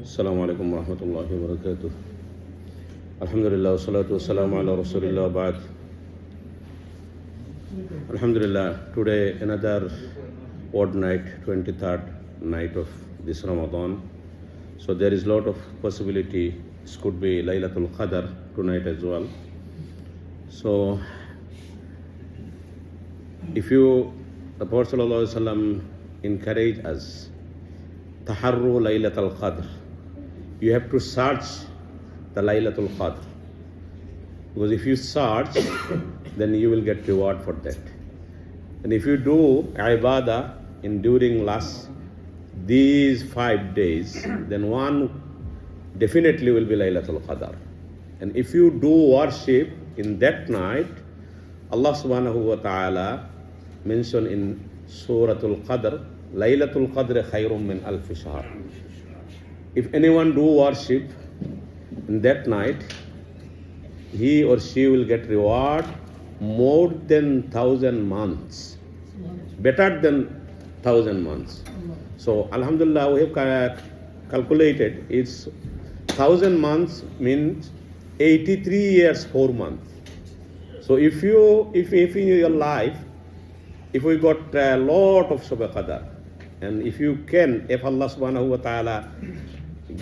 السلام عليكم ورحمة الله وبركاته. الحمد لله والصلاة والسلام على رسول الله بعد. Alhamdulillah, today another odd night, 23rd night of this Ramadan. So there is a lot of possibility. This could be Laylatul Qadr tonight as well. So if the Prophet ﷺ encourage us, Taharru Laylatul Qadr. You have to search the Laylatul Qadr. Because if you search, then you will get reward for that. And if you do ibadah during these 5 days, then one definitely will be Laylatul Qadr. And if you do worship in that night, Allah subhanahu wa ta'ala mentioned in Suratul Qadr, Laylatul Qadr khayrum min alf shahr. If anyone do worship in that night, he or she will get reward more than 1,000 months, better than 1,000 months. So Alhamdulillah, we have calculated it's 1,000 months means 83 years 4 months. So if in your life, if we got a lot of Shub Qadr, and if Allah subhanahu wa ta'ala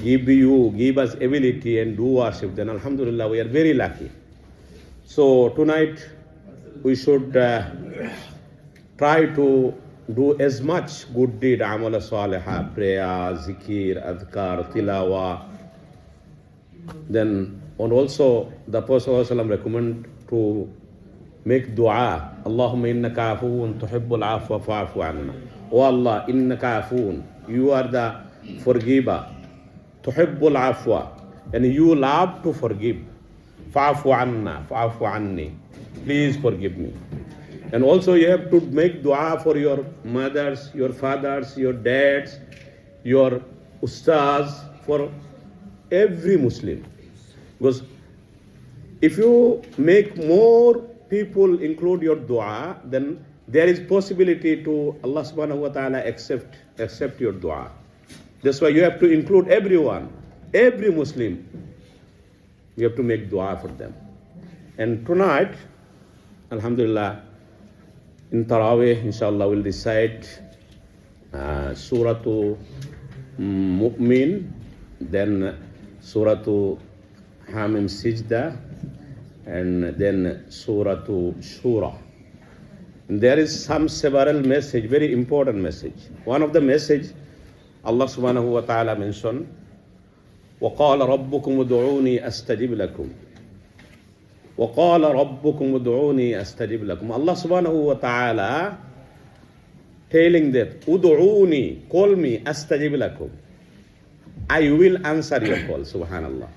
give us ability and do worship, then Alhamdulillah, we are very lucky. So tonight we should try to do as much good deed, amal salihah, prayer, zikir, adhkar, tilawa. Then, and also the Prophet ﷺ recommend to make dua. Allahumma innaka afoon tuhibbul afwa fa'afu anna. Oh Allah, innaka afoon, you are the forgiver. Tuhibbul afwa, and you love to forgive. Fa'afu anna, fa'afu anni. Please forgive me. And also you have to make dua for your mothers, your fathers, your dads, your ustaz, for every Muslim. Because if you make more people include your dua, then there is possibility to Allah subhanahu wa ta'ala accept your dua. That's why you have to include everyone, every Muslim. You have to make dua for them. And tonight, Alhamdulillah, in Taraweeh, inshallah, we'll recite Surah Mu'min, then Surah Hamim Sijda, and then Surah Shura. And there is several message, very important message. One of the message, Allah subhanahu wa ta'ala mentioned, وَقَالَ رَبُّكُمُ ادْعُونِي أَسْتَجِبْ لَكُمْ. وَقَالَ رَبُّكُمُ ادْعُونِي أَسْتَجِبْ لَكُمْ. Allah subhanahu wa ta'ala telling that, Ud'uni, call me, astajib lakum. I will answer your call, subhanallah.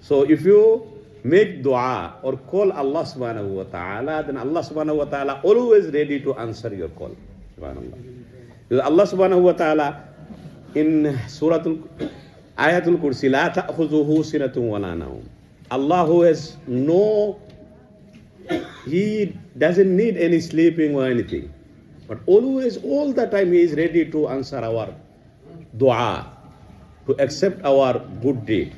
So if you make dua or call Allah subhanahu wa ta'ala, then Allah subhanahu wa ta'ala always ready to answer your call, subhanallah. Because Allah subhanahu wa ta'ala in Ayatul Kursi, La ta'khuzuhu sinatun wa la nawm. Allah who has He doesn't need any sleeping or anything. But always, all the time, He is ready to answer our dua, to accept our good deed.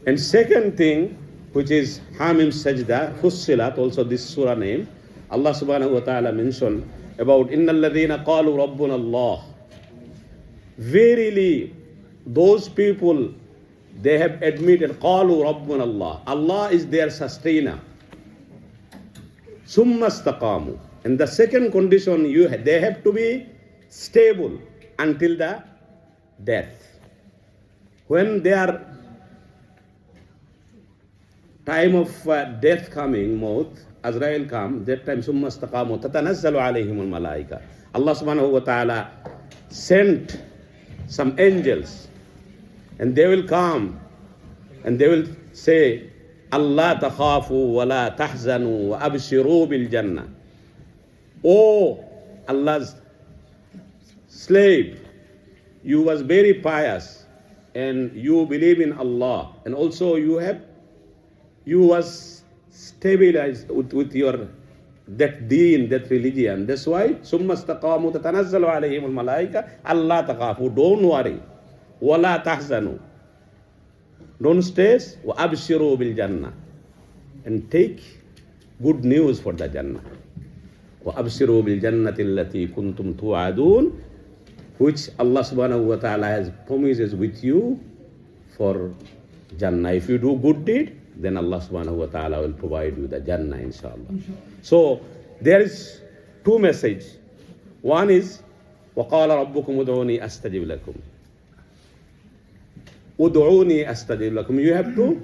And second thing, which is Hamim Sajda, Fussilat, also this surah name, Allah subhanahu wa ta'ala mentioned about Innal ladhina qalu Rabbuna Allah. Verily, those people, they have admitted, Qalu Rabbuna Allah. Allah is their sustainer. Summa istaqamu. And the second condition, they have to be stable until the death. When their time of death coming, Maut, Azrael come, that time, Summa istaqamu, tatanazzalu alayhimul malaika. Allah subhanahu wa ta'ala sent some angels, and they will come, and they will say, Allah takhafu wa la tahzanu wa abshiru bil jannah. Oh, Allah's slave, you was very pious, and you believe in Allah, and also you was stabilized with your that deen, that religion. That's why summa istaqamu tatanazzalu alayhimul malaika Allah takhafu, don't worry, wala tahzanu, Don't stress. وَأَبْشِرُوا بِالْجَنَّةِ. And take good news for the Jannah. وَأَبْشِرُوا بِالْجَنَّةِ الَّتِي كُنْتُمْ تُوعَدُونَ, which Allah subhanahu wa ta'ala has promises with you for Jannah. If you do good deed, then Allah subhanahu wa ta'ala will provide you the Jannah, inshallah. So there is two messages. One is وَقَالَ رَبُّكُمْ ud'uni astajib lakum. Ud'uni astajib lakum. You have to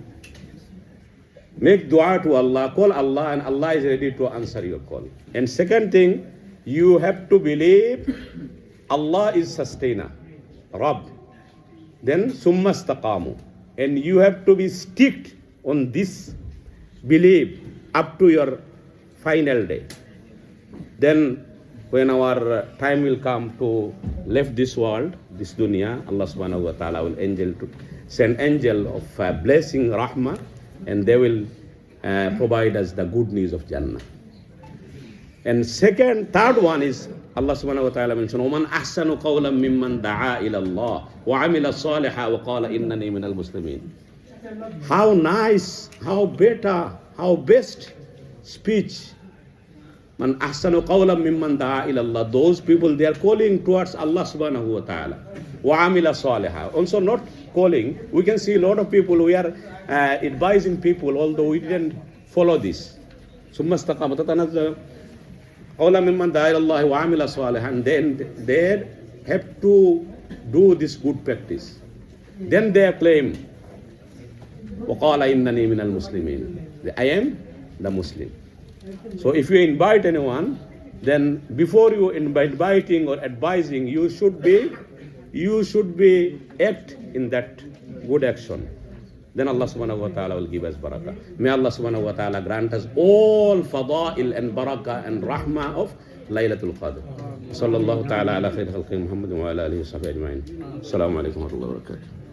make dua to Allah, call Allah, and Allah is ready to answer your call. And second thing, you have to believe Allah is sustainer, Rabb. Then summa istaqamu. And you have to be strict on this belief up to your final day. Then when our time will come to leave this world, this dunya, Allah subhanahu wa ta'ala will send angel of blessing, rahmah, and they will provide us the good news of Jannah. And third one is Allah subhanahu wa ta'ala mentioned, وَمَنْ أَحْسَنُ قَوْلًا مِمَّنْ دَعَا إِلَى اللَّهِ وَعَمِلَ صَالِحًا وَقَالَ إِنَّنِي مِنَ الْمُسْلِمِينَ. How nice, how better, how best speech. Man ahsanu qawlan mimman da'a ila Allah. Those people, they are calling towards Allah subhanahu wa ta'ala. Wa amila salihah. Also not calling. We can see a lot of people, we are advising people, although we didn't follow this. Summa istaqama tatanazzalu qawlan mimman da'a ila Allah wa amila salihah. And then they have to do this good practice. Then they claim, وَقَالَ إِنَّنِي مِنَ الْمُسْلِمِينَ. I am the Muslim. So if you invite anyone, then before you inviting or advising, you should be act in that good action. Then Allah subhanahu wa ta'ala will give us barakah. May Allah subhanahu wa ta'ala grant us all fada'il and barakah and rahmah of Laylatul Qadr. Sallallahu ta'ala ala khayr khalqi Muhammad wa ala alihi wa sahbihi ajma'in. Assalamu alaikum wa rahmatullahi wa barakatuh.